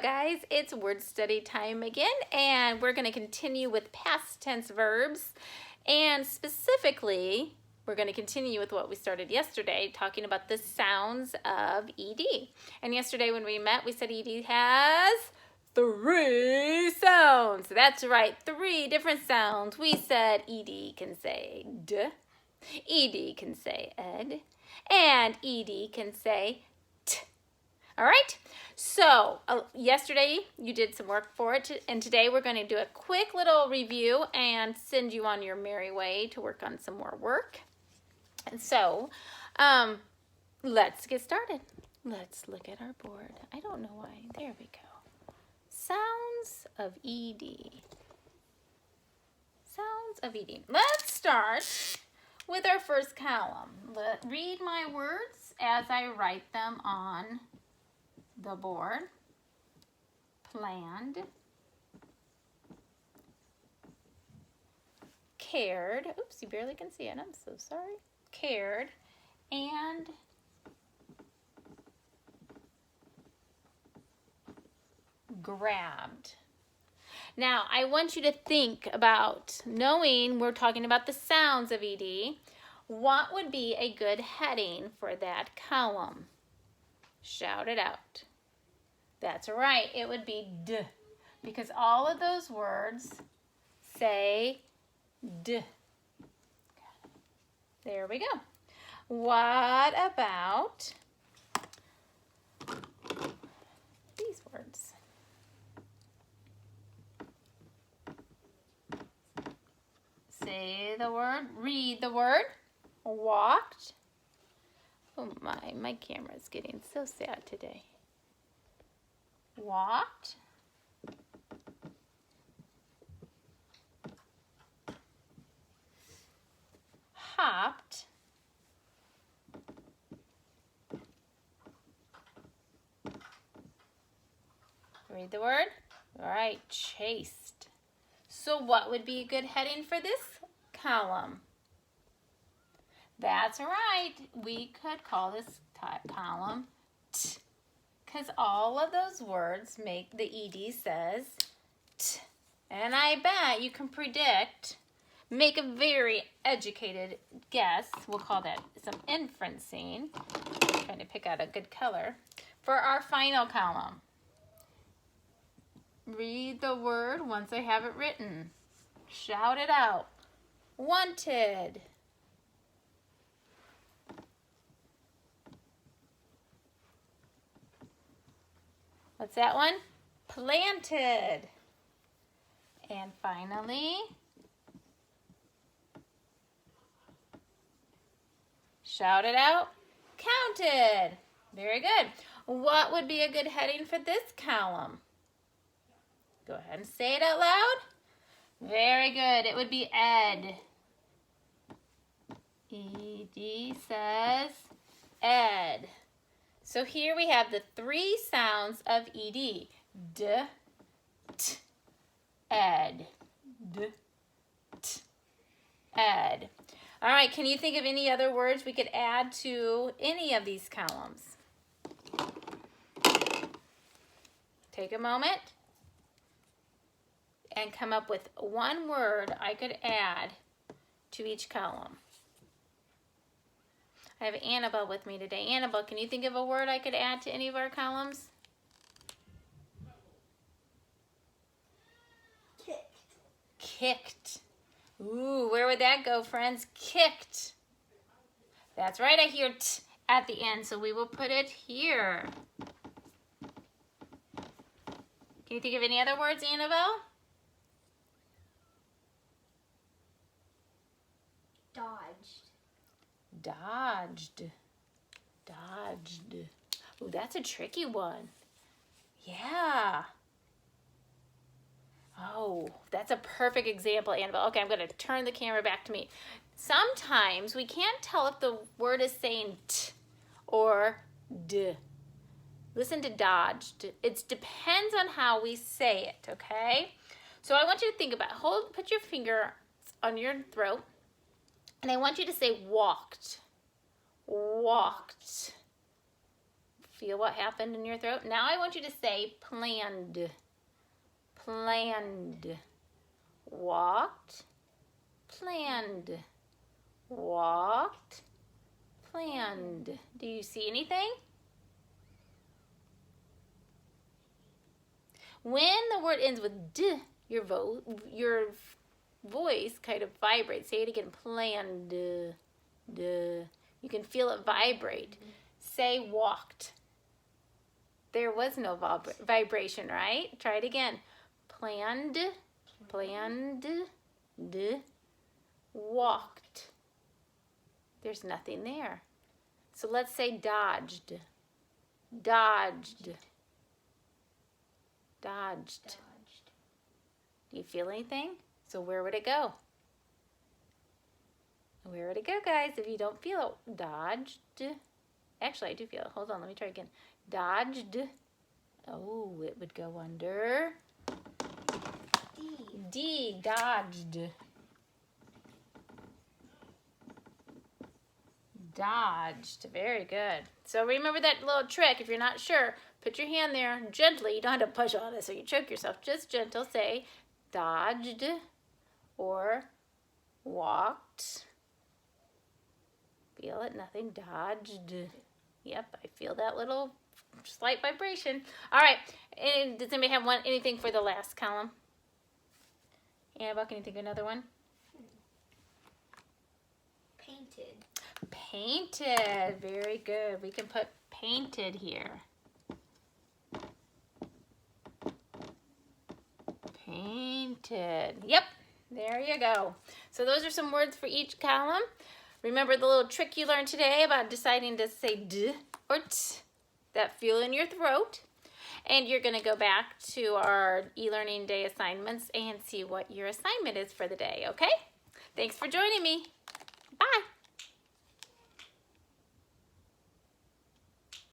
Guys, it's word study time again, and we're going to continue with past tense verbs, and specifically we're going to continue with what we started yesterday, talking about the sounds of ed. And yesterday when we met, we said ed has 3 sounds. That's right, 3 different sounds. We said ed can say d, ed can say ed, and ed can say t. All right, so yesterday you did some work for it, and today we're going to do a quick little review and send you on your merry way to work on some more work. And so let's get started. Let's look at our board. I don't know why. There we go. Sounds of ed. Sounds of ed. Let's start with our first column. Read my words as I write them on the board. Planned, cared, oops, you barely can see it, I'm so sorry, cared, and grabbed. Now, I want you to think about, knowing we're talking about the sounds of ed, what would be a good heading for that column? Shout it out. That's right, it would be d, because all of those words say d. There we go. What about these words? Say the word, read the word, walked. Oh my camera's getting so sad today. Walked. Hopped. Read the word. All right, chased. So what would be a good heading for this column? That's right. We could call this column t, because all of those words make the ed says t. And I bet you can predict, make a very educated guess, we'll call that some inferencing, trying to pick out a good color, for our final column. Read the word once I have it written. Shout it out. Wanted. What's that one? Planted. And finally, shout it out. Counted. Very good. What would be a good heading for this column? Go ahead and say it out loud. Very good. It would be ed. ed says ed. So here we have the 3 sounds of ed. D, t, ed. D, t, ed. All right, can you think of any other words we could add to any of these columns? Take a moment and come up with one word I could add to each column. I have Annabelle with me today. Annabelle, can you think of a word I could add to any of our columns? Kicked. Kicked. Ooh, where would that go, friends? Kicked. That's right, I hear t at the end, so we will put it here. Can you think of any other words, Annabelle? Dodged. Dodged. Dodged. Ooh, that's a tricky one. Yeah. Oh, that's a perfect example, Annabelle. Okay, I'm going to turn the camera back to me. Sometimes we can't tell if the word is saying t or d. Listen to dodged. It depends on how we say it, okay? So I want you to think about, put your finger on your throat, and I want you to say walked. Walked. Feel what happened in your throat. Now I want you to say planned, planned, walked, planned, walked, planned. Do you see anything? When the word ends with d, your voice kind of vibrates. Say it again, planned, duh. You can feel it vibrate. Say walked. There was no vibration, right? Try it again. Planned, planned, walked. There's nothing there. So let's say dodged, dodged, dodged. Do you feel anything? So where would it go? Where would it go, guys, if you don't feel it? Dodged. Actually, I do feel it. Hold on, let me try again. Dodged. Oh, it would go under D, dodged. Dodged. Very good. So remember that little trick. If you're not sure, put your hand there gently. You don't have to push on it so you choke yourself. Just gentle. Say dodged or walked. Feel it? Nothing. Dodged. Yep, I feel that little slight vibration. All right. And does anybody have anything for the last column? Annabelle, can you think of another one? Painted. Painted. Very good. We can put painted here. Painted. Yep. There you go. So those are some words for each column. Remember the little trick you learned today about deciding to say d or t, that feel in your throat. And you're going to go back to our e-learning day assignments and see what your assignment is for the day, okay? Thanks for joining me. Bye.